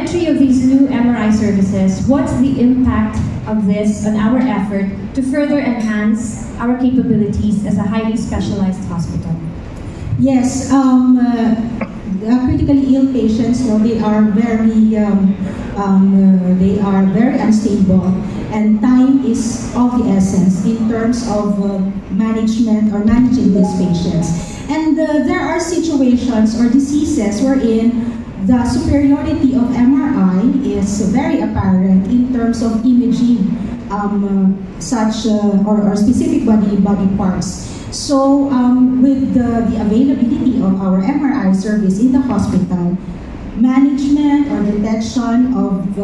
entry of these new MRI services, what's the impact of this on our effort to further enhance our capabilities as a highly specialized hospital? Yes, the critically ill patients, they are very unstable, and time is of the essence in terms of management or managing these patients. And there are situations or diseases wherein the superiority of MRI is very apparent in terms of imaging or specific body parts. So with the availability of our MRI service in the hospital, management or detection of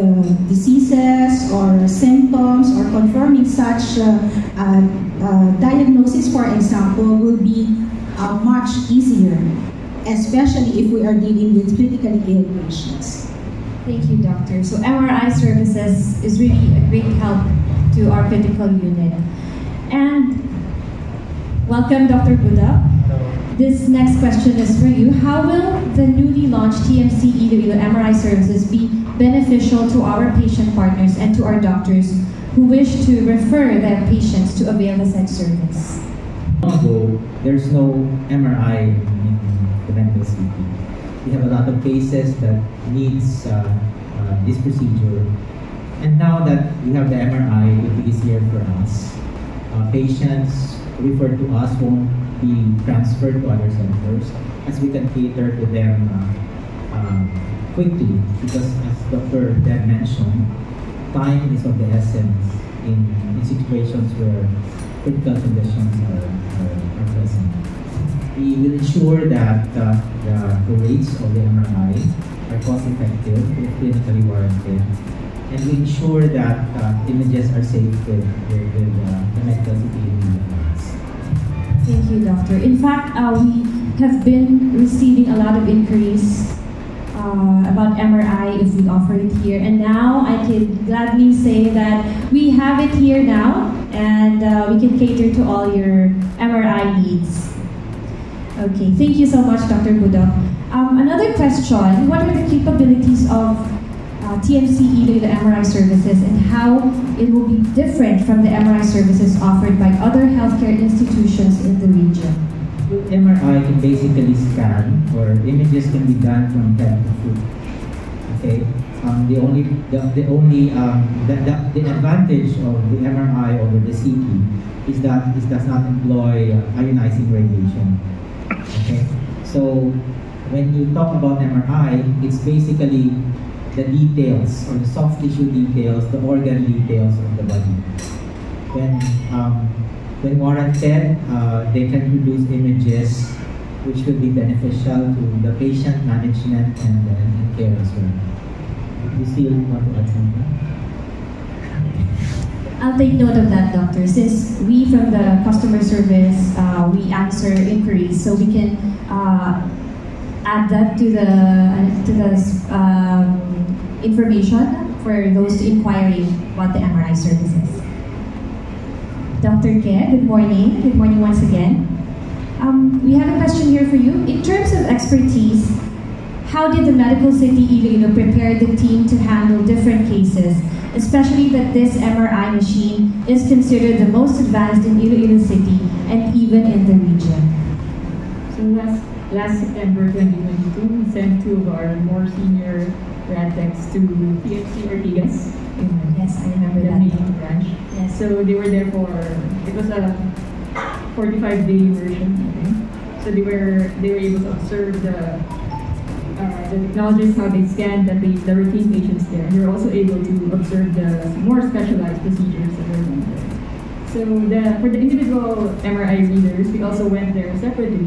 diseases or symptoms or confirming such diagnosis, for example, will be much easier, especially if we are dealing with critically ill patients. Thank you, Doctor. So MRI services is really a great help to our critical unit. And welcome, Dr. Buddha. This next question is for you. How will the newly launched TMC Iloilo MRI Services be beneficial to our patient partners and to our doctors who wish to refer their patients to avail the said service? Ago, there's no MRI in the medical city. We have a lot of cases that needs this procedure. And now that we have the MRI, it will be easier for us. Patients referred to us won't be transferred to other centers, as we can cater to them quickly, because as Dr. Deb mentioned, time is of the essence in situations where critical conditions are present. We will ensure that the rates of the MRI are cost-effective, if clinically warranted, and we ensure that images are safe with the medical city. Thank you, Doctor. In fact, we have been receiving a lot of inquiries about MRI if we offer it here. And now I can gladly say that we have it here now, and we can cater to all your MRI needs. Okay, thank you so much, Dr. Buddha. Another question, what are the capabilities of TMC Iloilo MRI Services and how it will be different from the MRI services offered by other healthcare institutions in the region? MRI can basically scan, or images can be done from head to foot. Okay, the advantage of the MRI over the CT is that it does not employ ionizing radiation. Okay, so when you talk about MRI, it's basically the details or the soft tissue details, the organ details of the body. When warranted, they can produce images which will be beneficial to the patient management and care as well. You still want to add something? I'll take note of that, Doctor. Since we from the customer service, we answer inquiries, so we can add that to the information for those inquiring about the MRI services. Dr. Ke, good morning. Good morning once again. We have a question here for you. In terms of expertise, how did the Medical City Iloilo prepare the team to handle different cases, especially that this MRI machine is considered the most advanced in Iloilo City and even in the region? So last September 2022, we sent two of our more senior rad techs to TMC Ortigas. Yes, I remember the that. main branch. Yes. So they were there for, it was a 45-day immersion. Okay? So they were able to observe the technologists, how they scanned the routine patients there. They were also able to observe the more specialized procedures that were done there. So for the individual MRI readers, we also went there separately. I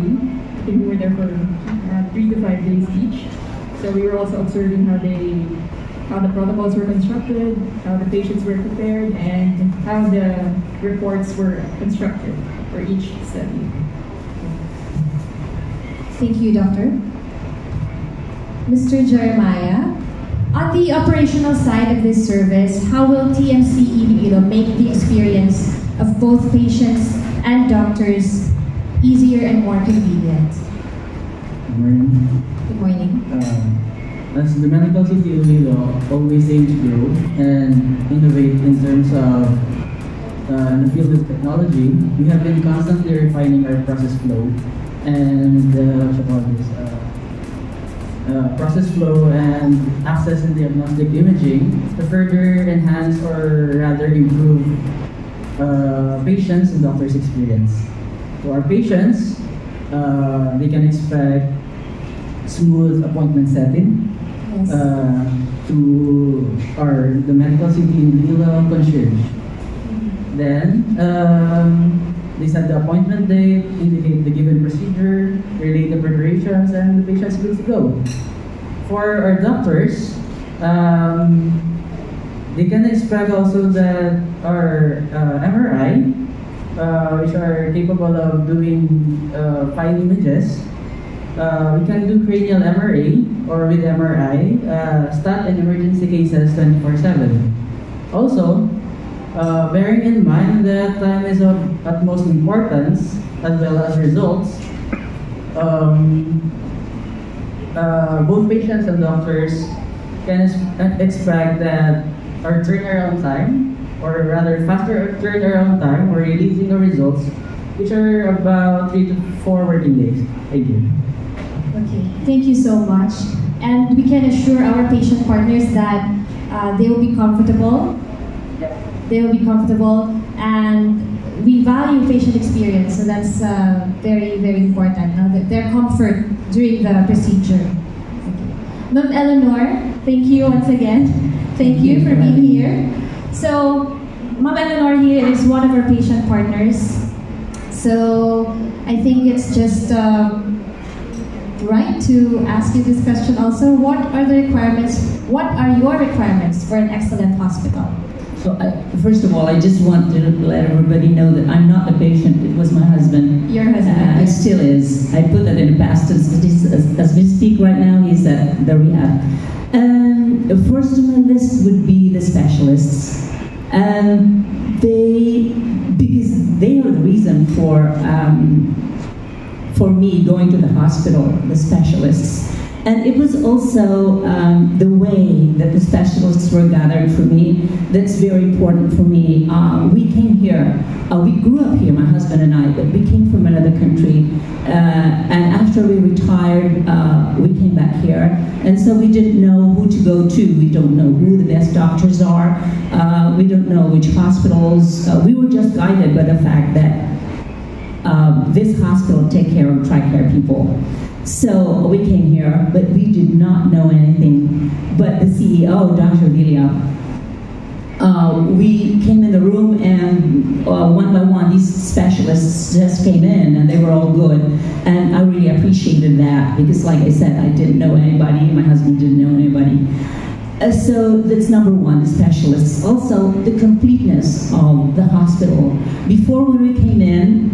think we were there for 3 to 5 days each. So we were also observing how the protocols were constructed, how the patients were prepared, and how the reports were constructed for each study. Thank you, Doctor. Mr. Jeremiah, on the operational side of this service, how will TMC Iloilo make the experience of both patients and doctors easier and more convenient? Good morning. Good morning. as the medical city of Iloilo always aims to grow and innovate in terms of in the field of technology, we have been constantly refining our process flow and what you call this, process flow and access and diagnostic imaging to further enhance or rather improve patients and doctors' experience. To our patients, they can expect smooth appointment setting. Yes. To the medical city in Iloilo concierge. Then they set the appointment date, indicate the given procedure, relate the preparations, and the patient's good to go. For our doctors, they can expect also that our MRI, which are capable of doing fine images, we can do cranial MRA or with MRI, stat and emergency cases 24/7. Also, bearing in mind that time is of utmost importance as well as results, both patients and doctors can expect that our turnaround time, or rather faster turnaround time, or releasing the results, which are about 3 to 4 working days. Thank you. Okay, thank you so much. And we can assure our patient partners that they will be comfortable. They will be comfortable, and we value patient experience, so that's very, very important. Their comfort during the procedure. Ma'am Eleanor, thank you once again. Thank you for being here. So, Ma'am Eleanor here is one of our patient partners. So, I think it's just right to ask you this question also. What are the requirements? What are your requirements for an excellent hospital? So first of all, I just want to let everybody know that I'm not a patient. It was my husband. Your husband. It still is. I put that in the past. As we speak right now, he's at the rehab. First on my list would be the specialists. Because they are the reason for me going to the hospital, the specialists. And it was also the way that the specialists were gathered for me that's very important for me. We came here, we grew up here, my husband and I, but we came from another country. And after we retired, we came back here. And so we didn't know who to go to. We don't know who the best doctors are. We don't know which hospitals. We were just guided by the fact that this hospital take care of TRICARE people. So we came here, but we did not know anything. But the CEO, Dr. Villa, we came in the room and one by one, these specialists just came in and they were all good. And I really appreciated that because like I said, I didn't know anybody, my husband didn't know anybody. So that's number one, the specialists. Also, the completeness of the hospital. Before when we came in,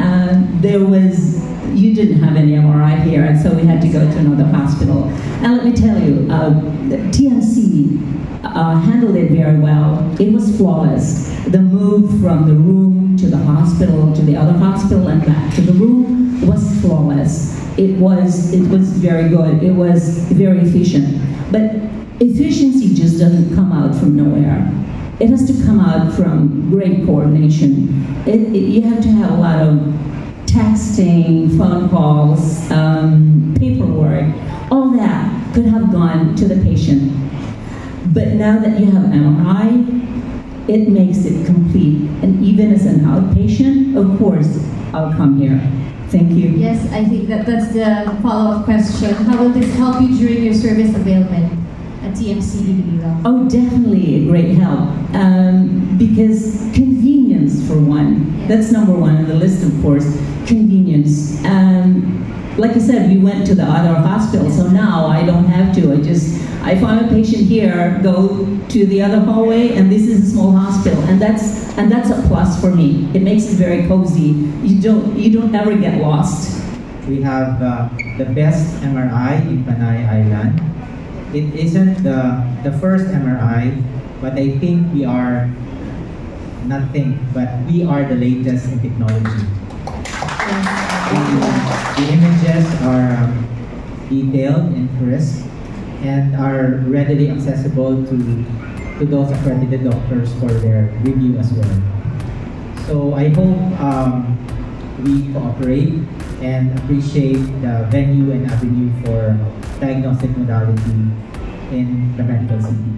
you didn't have any MRI here, and so we had to go to another hospital. And let me tell you, the TMC handled it very well. It was flawless. The move from the room to the hospital, to the other hospital, and back to the room was flawless. It was very good. It was very efficient. But efficiency just doesn't come out from nowhere. It has to come out from great coordination. You have to have a lot of texting, phone calls, paperwork, all that could have gone to the patient. But now that you have MRI, it makes it complete. And even as an outpatient, of course, I'll come here. Thank you. Yes, I think that's the follow-up question. How will this help you during your service availment at TMC Iloilo? Oh, definitely a great help. Because convenience, for one. Yes. That's number one on the list, of course. Convenience. Like I said, we went to the other hospital, so now I don't have to. I find a patient here, go to the other hallway, and this is a small hospital, and that's a plus for me. It makes it very cozy. You don't ever get lost. We have the best MRI in Panay Island. It isn't the first MRI, but I think we are we are the latest in technology. The images are detailed and crisp. and are readily accessible to those accredited doctors for their review as well. So I hope we cooperate and appreciate the venue and avenue for diagnostic modality in the medical city.